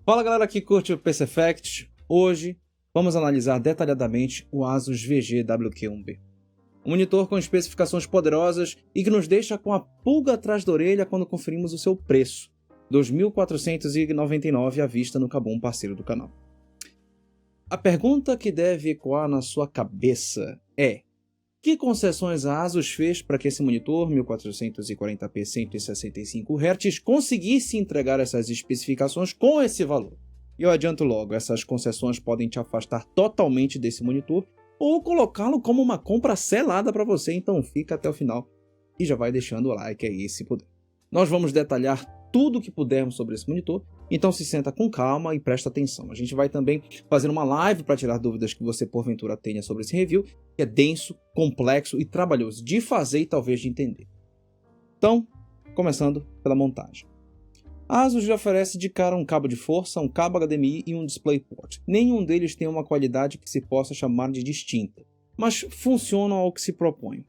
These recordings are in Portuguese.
Fala galera que curte o PC Facts. Hoje vamos analisar detalhadamente o Asus VG-WQ1B. Um monitor com especificações poderosas e que nos deixa com a pulga atrás da orelha quando conferimos o seu preço, R$ 2.499 à vista no Kabum, parceiro do canal. A pergunta que deve ecoar na sua cabeça é: que concessões a Asus fez para que esse monitor 1440p 165 Hz conseguisse entregar essas especificações com esse valor? E eu adianto logo, essas concessões podem te afastar totalmente desse monitor ou colocá-lo como uma compra selada para você, então fica até o final e já vai deixando o like aí se puder. Nós vamos detalhar tudo o que pudermos sobre esse monitor, então se senta com calma e presta atenção. A gente vai também fazer uma live para tirar dúvidas que você porventura tenha sobre esse review, que é denso, complexo e trabalhoso de fazer e talvez de entender. Então, começando pela montagem. A Asus já oferece de cara um cabo de força, um cabo HDMI e um DisplayPort. Nenhum deles tem uma qualidade que se possa chamar de distinta, mas funcionam ao que se propõe.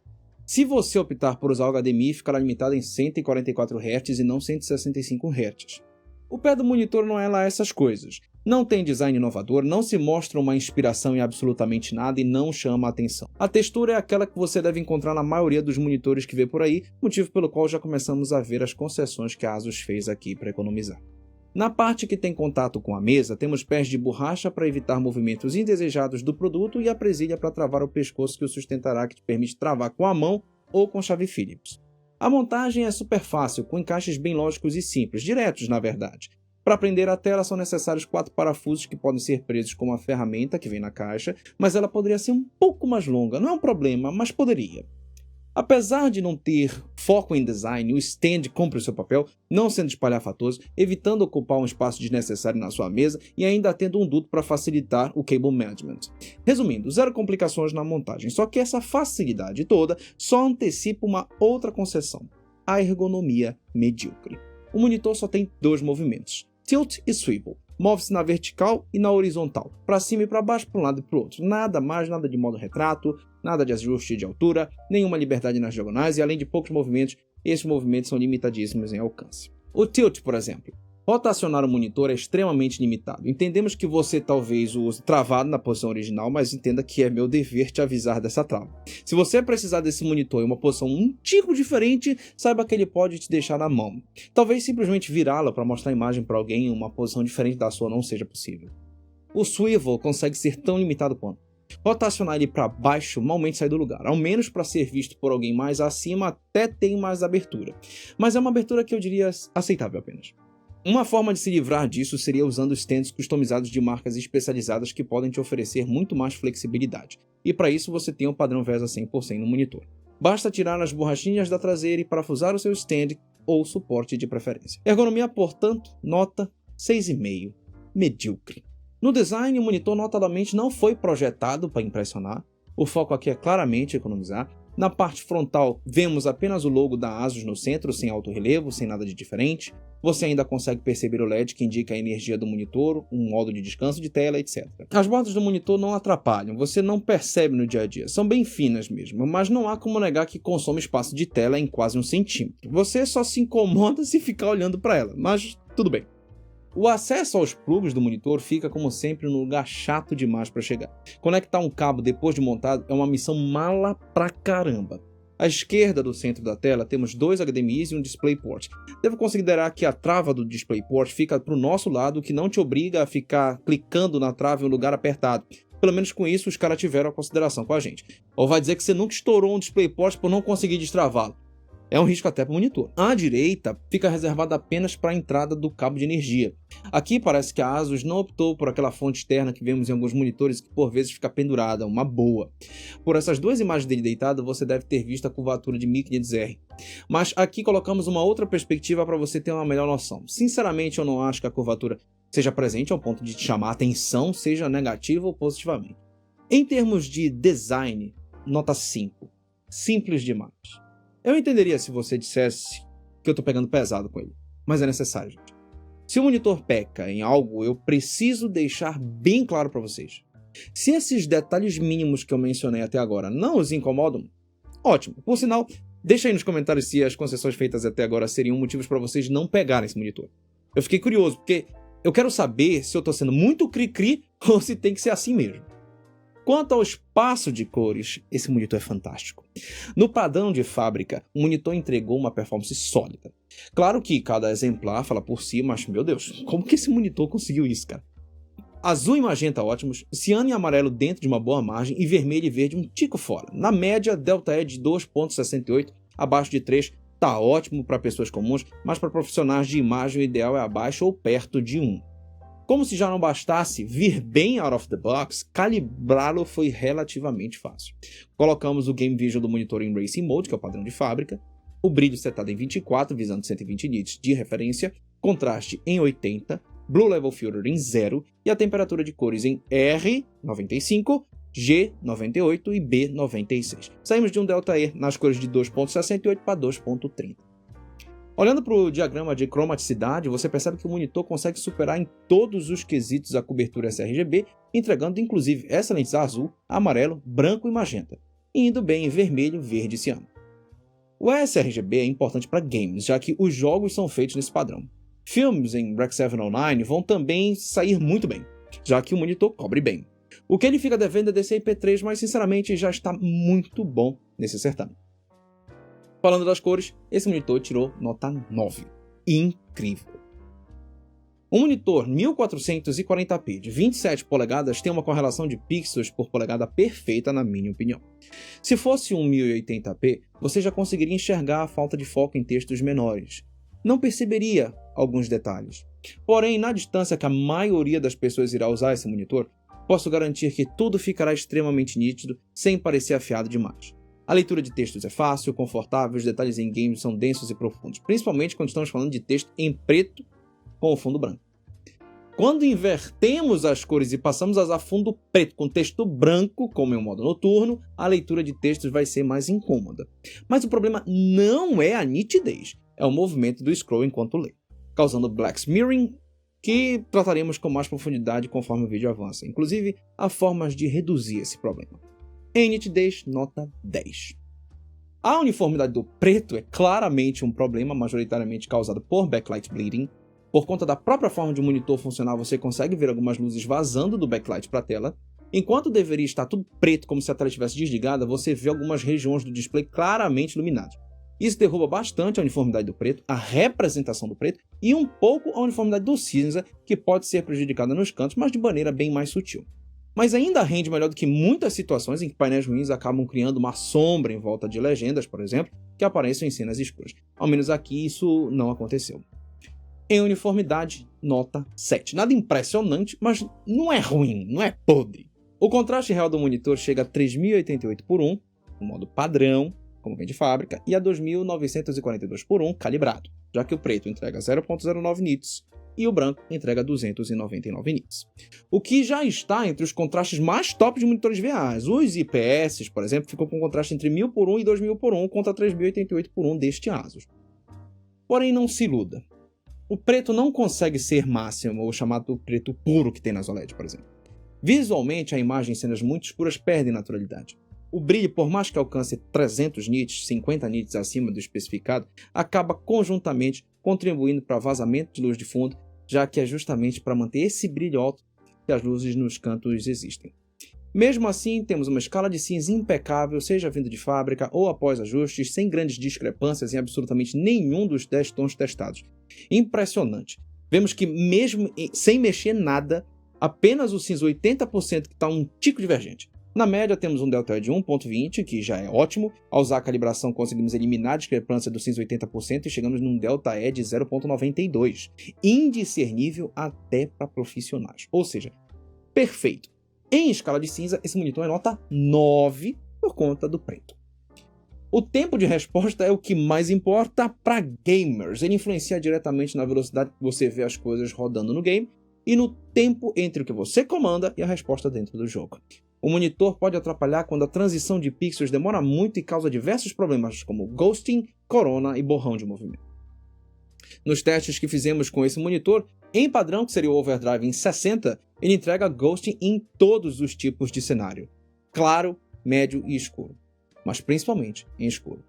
Se você optar por usar o HDMI, ficará limitado em 144 Hz e não 165 Hz. O pé do monitor não é lá essas coisas. Não tem design inovador, não se mostra uma inspiração em absolutamente nada e não chama a atenção. A textura é aquela que você deve encontrar na maioria dos monitores que vê por aí, motivo pelo qual já começamos a ver as concessões que a Asus fez aqui para economizar. Na parte que tem contato com a mesa, temos pés de borracha para evitar movimentos indesejados do produto e a presilha para travar o pescoço que o sustentará, que te permite travar com a mão ou com chave Phillips. A montagem é super fácil, com encaixes bem lógicos e simples, diretos na verdade. Para prender a tela são necessários 4 parafusos que podem ser presos com uma ferramenta que vem na caixa, mas ela poderia ser um pouco mais longa, não é um problema, mas poderia. Apesar de não ter foco em design, o stand cumpre o seu papel, não sendo espalhafatoso, evitando ocupar um espaço desnecessário na sua mesa e ainda tendo um duto para facilitar o cable management. Resumindo, zero complicações na montagem, só que essa facilidade toda só antecipa uma outra concessão: a ergonomia medíocre. O monitor só tem 2 movimentos, tilt e swivel. Move-se na vertical e na horizontal, para cima e para baixo, para um lado e para o outro. Nada mais, nada de modo retrato, nada de ajuste de altura, nenhuma liberdade nas diagonais e além de poucos movimentos, esses movimentos são limitadíssimos em alcance. O tilt, por exemplo. Rotacionar o monitor é extremamente limitado. Entendemos que você talvez o use travado na posição original, mas entenda que é meu dever te avisar dessa trava. Se você precisar desse monitor em uma posição um tico diferente, saiba que ele pode te deixar na mão. Talvez simplesmente virá-la para mostrar a imagem para alguém em uma posição diferente da sua não seja possível. O swivel consegue ser tão limitado quanto. Rotacionar ele para baixo malmente sai do lugar, ao menos para ser visto por alguém mais acima até tem mais abertura. Mas é uma abertura que eu diria aceitável apenas. Uma forma de se livrar disso seria usando stands customizados de marcas especializadas que podem te oferecer muito mais flexibilidade. E para isso você tem o padrão VESA 100% no monitor. Basta tirar as borrachinhas da traseira e parafusar o seu stand ou suporte de preferência. Ergonomia, portanto, nota 6,5. Medíocre. No design, o monitor notadamente não foi projetado para impressionar. O foco aqui é claramente economizar. Na parte frontal, vemos apenas o logo da Asus no centro, sem alto relevo, sem nada de diferente. Você ainda consegue perceber o LED que indica a energia do monitor, um modo de descanso de tela, etc. As bordas do monitor não atrapalham, você não percebe no dia a dia, são bem finas mesmo, mas não há como negar que consome espaço de tela em quase 1 centímetro. Você só se incomoda se ficar olhando para ela, mas tudo bem. O acesso aos plugs do monitor fica, como sempre, num lugar chato demais para chegar. Conectar um cabo depois de montado é uma missão mala pra caramba. À esquerda do centro da tela temos 2 HDMIs e um DisplayPort. Devo considerar que a trava do DisplayPort fica para o nosso lado, o que não te obriga a ficar clicando na trava em um lugar apertado. Pelo menos com isso os caras tiveram a consideração com a gente. Ou vai dizer que você nunca estourou um DisplayPort por não conseguir destravá-lo. É um risco até para o monitor. À direita fica reservada apenas para a entrada do cabo de energia. Aqui parece que a Asus não optou por aquela fonte externa que vemos em alguns monitores que por vezes fica pendurada, uma boa. Por essas 2 imagens dele deitado, você deve ter visto a curvatura de 1500R. Mas aqui colocamos uma outra perspectiva para você ter uma melhor noção. Sinceramente, eu não acho que a curvatura seja presente ao ponto de te chamar a atenção, seja negativa ou positivamente. Em termos de design, nota 5. Simples demais. Eu entenderia se você dissesse que eu tô pegando pesado com ele, mas é necessário, gente. Se o monitor peca em algo, eu preciso deixar bem claro para vocês. Se esses detalhes mínimos que eu mencionei até agora não os incomodam, ótimo. Por sinal, deixa aí nos comentários se as concessões feitas até agora seriam motivos para vocês não pegarem esse monitor. Eu fiquei curioso, porque Eu quero saber se eu estou sendo muito cri-cri ou se tem que ser assim mesmo. Quanto ao espaço de cores, esse monitor é fantástico. No padrão de fábrica, o monitor entregou uma performance sólida. Claro que cada exemplar fala por si, mas, meu Deus, como que esse monitor conseguiu isso, cara? Azul e magenta ótimos, ciano e amarelo dentro de uma boa margem e vermelho e verde um tico fora. Na média, delta E de 2.68, abaixo de 3, tá ótimo para pessoas comuns, mas para profissionais de imagem o ideal é abaixo ou perto de 1. Como se já não bastasse vir bem out of the box, calibrá-lo foi relativamente fácil. Colocamos o Game Vision do monitor em Racing Mode, que é o padrão de fábrica, o brilho setado em 24, visando 120 nits de referência, contraste em 80, Blue Level Filter em 0 e a temperatura de cores em R95, G98 e B96. Saímos de um delta E nas cores de 2.68 para 2.30. Olhando para o diagrama de cromaticidade, você percebe que o monitor consegue superar em todos os quesitos a cobertura sRGB, entregando inclusive excelentes azul, amarelo, branco e magenta, e indo bem em vermelho, verde e ciano. O sRGB é importante para games, já que os jogos são feitos nesse padrão. Filmes em Rec. 709 vão também sair muito bem, já que o monitor cobre bem. O que ele fica devendo é DCI-P3, mas sinceramente já está muito bom nesse certame. Falando das cores, esse monitor tirou nota 9. Incrível! Um monitor 1440p de 27 polegadas tem uma correlação de pixels por polegada perfeita, na minha opinião. Se fosse um 1080p, você já conseguiria enxergar a falta de foco em textos menores. Não perceberia alguns detalhes. Porém, na distância que a maioria das pessoas irá usar esse monitor, posso garantir que tudo ficará extremamente nítido, sem parecer afiado demais. A leitura de textos é fácil, confortável, os detalhes em games são densos e profundos, principalmente quando estamos falando de texto em preto com o fundo branco. Quando invertemos as cores e passamos a usar fundo preto com texto branco, como em um modo noturno, a leitura de textos vai ser mais incômoda. Mas o problema não é a nitidez, é o movimento do scroll enquanto lê, causando black smearing, que trataremos com mais profundidade conforme o vídeo avança. Inclusive, há formas de reduzir esse problema. Em nitidez, nota 10. A uniformidade do preto é claramente um problema majoritariamente causado por backlight bleeding. Por conta da própria forma de um monitor funcionar, você consegue ver algumas luzes vazando do backlight para a tela. Enquanto deveria estar tudo preto como se a tela estivesse desligada, você vê algumas regiões do display claramente iluminadas. Isso derruba bastante a uniformidade do preto, a representação do preto e um pouco a uniformidade do cinza, que pode ser prejudicada nos cantos, mas de maneira bem mais sutil. Mas ainda rende melhor do que muitas situações em que painéis ruins acabam criando uma sombra em volta de legendas, por exemplo, que aparecem em cenas escuras. Ao menos aqui isso não aconteceu. Em uniformidade, nota 7. Nada impressionante, mas não é ruim, não é podre. O contraste real do monitor chega a 3088x1, no modo padrão, como vem de fábrica, e a 2942x1 calibrado, já que o preto entrega 0.09 nits e o branco entrega 299 nits. O que já está entre os contrastes mais top de monitores VA. Os IPS, por exemplo, ficam com contraste entre 1000x1 e 2000x1 contra 3088x1 deste Asus. Porém, não se iluda. O preto não consegue ser máximo, ou chamado preto puro que tem nas OLED, por exemplo. Visualmente, a imagem em cenas muito escuras perde naturalidade. O brilho, por mais que alcance 300 nits, 50 nits acima do especificado, acaba conjuntamente contribuindo para vazamento de luz de fundo, já que é justamente para manter esse brilho alto que as luzes nos cantos existem. Mesmo assim, temos uma escala de cinza impecável, seja vindo de fábrica ou após ajustes, sem grandes discrepâncias em absolutamente nenhum dos 10 tons testados. Impressionante. Vemos que mesmo sem mexer nada, apenas o cinza 80% que está um tico divergente. Na média, temos um delta de 1.20, que já é ótimo. Ao usar a calibração, conseguimos eliminar a discrepância do cinza 80% e chegamos num delta E de 0.92, indiscernível até para profissionais. Ou seja, perfeito. Em escala de cinza, esse monitor é nota 9 por conta do preto. O tempo de resposta é o que mais importa para gamers. Ele influencia diretamente na velocidade que você vê as coisas rodando no game e no tempo entre o que você comanda e a resposta dentro do jogo. O monitor pode atrapalhar quando a transição de pixels demora muito e causa diversos problemas como ghosting, corona e borrão de movimento. Nos testes que fizemos com esse monitor, em padrão, que seria o overdrive em 60, ele entrega ghosting em todos os tipos de cenário. Claro, médio e escuro. Mas principalmente em escuro.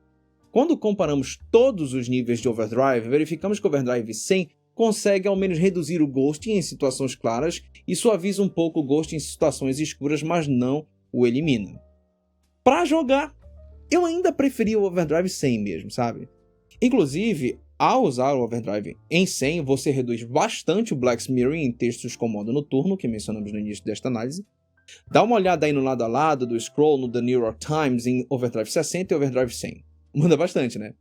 Quando comparamos todos os níveis de overdrive, verificamos que o overdrive 100 consegue ao menos reduzir o ghosting em situações claras e suaviza um pouco o ghosting em situações escuras, mas não o elimina. Para jogar, eu ainda preferia o Overdrive 100 mesmo, sabe? Inclusive, ao usar o Overdrive em 100, você reduz bastante o Black Mirroring em textos com modo noturno, que mencionamos no início desta análise. Dá uma olhada aí no lado a lado do scroll no The New York Times em Overdrive 60 e Overdrive 100. Muda bastante, né?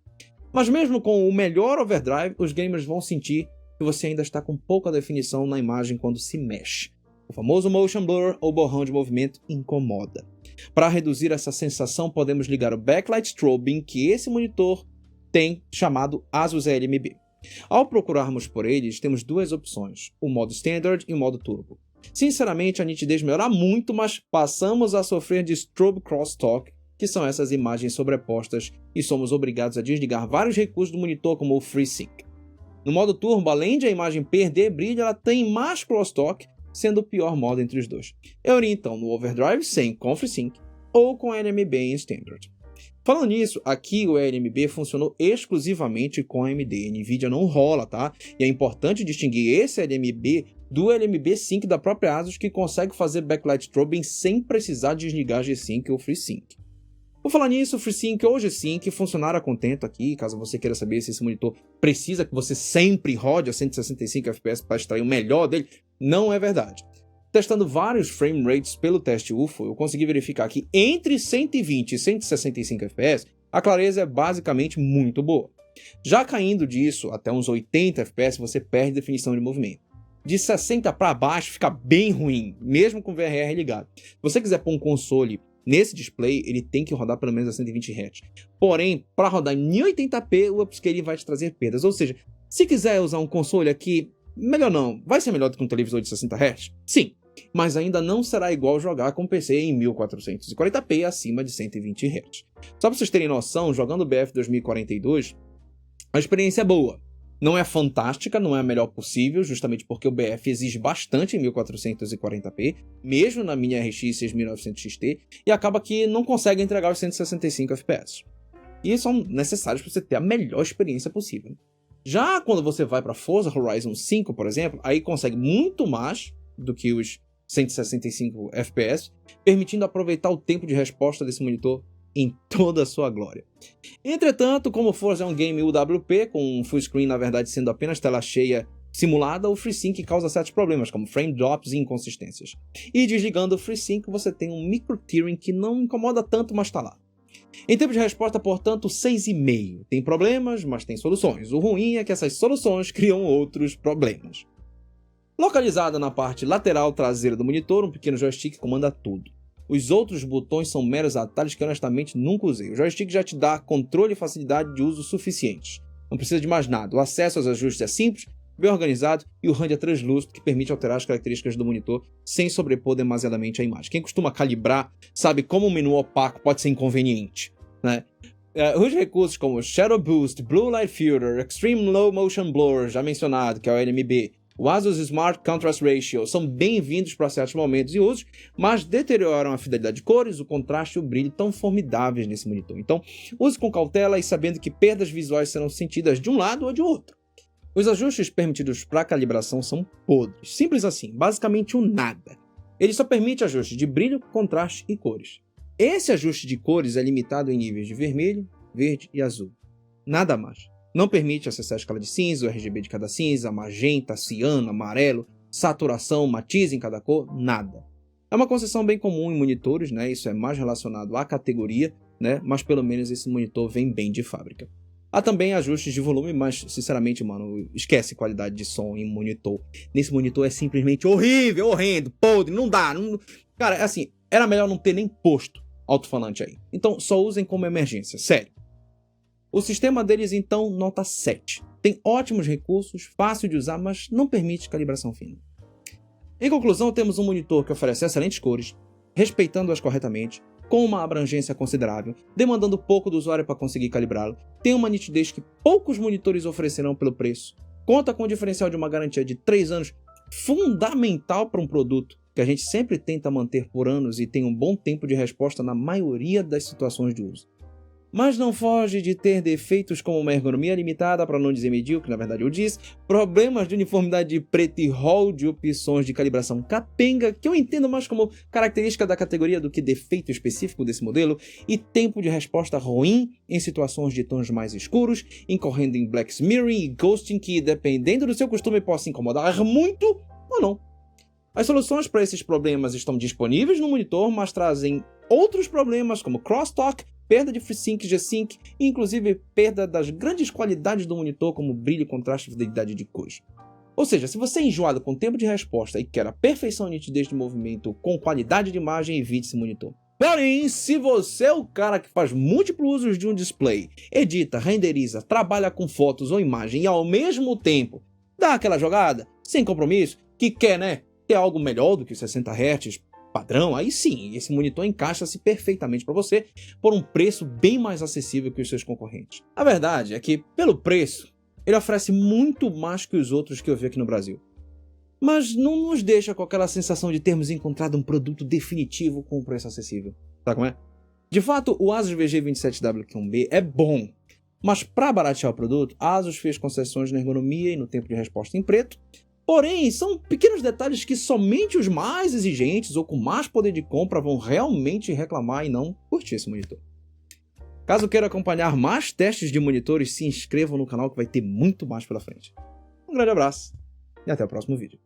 Mas mesmo com o melhor Overdrive, os gamers vão sentir que você ainda está com pouca definição na imagem quando se mexe. O famoso motion blur ou borrão de movimento incomoda. Para reduzir essa sensação, podemos ligar o backlight strobing que esse monitor tem, chamado Asus LMB. Ao procurarmos por eles, temos duas opções, o modo Standard e o modo Turbo. Sinceramente, a nitidez melhora muito, mas passamos a sofrer de strobe crosstalk, que são essas imagens sobrepostas, e somos obrigados a desligar vários recursos do monitor, como o FreeSync. No modo Turbo, além de a imagem perder brilho, ela tem mais crosstalk, sendo o pior modo entre os dois. Eu iria então no Overdrive 100 com FreeSync ou com LMB em Standard. Falando nisso, aqui o LMB funcionou exclusivamente com AMD, NVIDIA não rola, tá? E é importante distinguir esse LMB do LMB Sync da própria Asus, que consegue fazer backlight strobing sem precisar desligar G-Sync ou FreeSync. Por falar nisso, FreeSync ou G-Sync funcionaram a contento aqui, caso você queira saber se esse monitor precisa que você sempre rode a 165 FPS para extrair o melhor dele, não é verdade. Testando vários frame rates pelo teste UFO, eu consegui verificar que entre 120 e 165 FPS, a clareza é basicamente muito boa. Já caindo disso até uns 80 FPS, você perde definição de movimento. De 60 para baixo fica bem ruim, mesmo com o VRR ligado. Se você quiser pôr um console nesse display, ele tem que rodar pelo menos a 120 Hz. Porém, para rodar em 1080p, o upscaling vai te trazer perdas. Ou seja, se quiser usar um console aqui, melhor não. Vai ser melhor do que um televisor de 60 Hz? Sim. Mas ainda não será igual jogar com PC em 1440p acima de 120 Hz. Só para vocês terem noção, jogando o BF 2042, a experiência é boa. Não é fantástica, não é a melhor possível, justamente porque o BF exige bastante em 1440p, mesmo na minha RX 6900 XT, e acaba que não consegue entregar os 165 FPS. E são necessários para você ter a melhor experiência possível. Já quando você vai para Forza Horizon 5, por exemplo, aí consegue muito mais do que os 165 FPS, permitindo aproveitar o tempo de resposta desse monitor em toda a sua glória. Entretanto, como Forza é um game UWP, com um full screen na verdade sendo apenas tela cheia simulada, o FreeSync causa certos problemas, como frame drops e inconsistências. E desligando o FreeSync, você tem um micro-tearing que não incomoda tanto, mas está lá. Em tempo de resposta, portanto, 6,5. Tem problemas, mas tem soluções. O ruim é que essas soluções criam outros problemas. Localizado na parte lateral traseira do monitor, um pequeno joystick comanda tudo. Os outros botões são meros atalhos que honestamente nunca usei. O joystick já te dá controle e facilidade de uso suficientes. Não precisa de mais nada. O acesso aos ajustes é simples, bem organizado e o HUD é translúcido, que permite alterar as características do monitor sem sobrepor demasiadamente a imagem. Quem costuma calibrar sabe como um menu opaco pode ser inconveniente, né? Os recursos como Shadow Boost, Blue Light Filter, Extreme Low Motion Blur, já mencionado, que é o LMB, o Asus Smart Contrast Ratio são bem-vindos para certos momentos e usos, mas deterioram a fidelidade de cores, o contraste e o brilho tão formidáveis nesse monitor. Então, use com cautela e sabendo que perdas visuais serão sentidas de um lado ou de outro. Os ajustes permitidos para calibração são podres, simples assim, basicamente um nada. Ele só permite ajustes de brilho, contraste e cores. Esse ajuste de cores é limitado em níveis de vermelho, verde e azul. Nada mais. Não permite acessar a escala de cinza, o RGB de cada cinza, magenta, ciano, amarelo, saturação, matiz em cada cor, nada. É uma concessão bem comum em monitores, né? Isso é mais relacionado à categoria, né? Mas pelo menos esse monitor vem bem de fábrica. Há também ajustes de volume, mas sinceramente, mano, esquece qualidade de som em monitor. Nesse monitor é simplesmente horrível, horrendo, podre, não dá. Não... Cara, assim, era melhor não ter nem posto alto-falante aí. Então só usem como emergência, sério. O sistema deles, então, nota 7. Tem ótimos recursos, fácil de usar, mas não permite calibração fina. Em conclusão, temos um monitor que oferece excelentes cores, respeitando-as corretamente, com uma abrangência considerável, demandando pouco do usuário para conseguir calibrá-lo, tem uma nitidez que poucos monitores oferecerão pelo preço, conta com o diferencial de uma garantia de 3 anos, fundamental para um produto que a gente sempre tenta manter por anos e tem um bom tempo de resposta na maioria das situações de uso. mas não foge de ter defeitos como uma ergonomia limitada, para não dizer medíocre, na verdade eu disse, problemas de uniformidade de preto e hall de opções de calibração capenga, que eu entendo mais como característica da categoria do que defeito específico desse modelo, e tempo de resposta ruim em situações de tons mais escuros, incorrendo em black smearing e ghosting que, dependendo do seu costume, possa incomodar muito ou não. As soluções para esses problemas estão disponíveis no monitor, mas trazem outros problemas como crosstalk, perda de FreeSync, G-Sync e inclusive perda das grandes qualidades do monitor como brilho, contraste e fidelidade de cores. Ou seja, se você é enjoado com tempo de resposta e quer a perfeição e nitidez de movimento com qualidade de imagem, evite esse monitor. Porém, se você é o cara que faz múltiplos usos de um display, edita, renderiza, trabalha com fotos ou imagem e ao mesmo tempo dá aquela jogada, sem compromisso, que quer, ter algo melhor do que 60 Hz padrão, aí sim, esse monitor encaixa-se perfeitamente para você por um preço bem mais acessível que os seus concorrentes. A verdade é que, pelo preço, ele oferece muito mais que os outros que eu vi aqui no Brasil. Mas não nos deixa com aquela sensação de termos encontrado um produto definitivo com um preço acessível. Sabe como é? De fato, o Asus VG27W1B é bom, mas para baratear o produto, a Asus fez concessões na ergonomia e no tempo de resposta em preto. Porém, são pequenos detalhes que somente os mais exigentes ou com mais poder de compra vão realmente reclamar e não curtir esse monitor. Caso queira acompanhar mais testes de monitores, se inscrevam no canal que vai ter muito mais pela frente. Um grande abraço e até o próximo vídeo.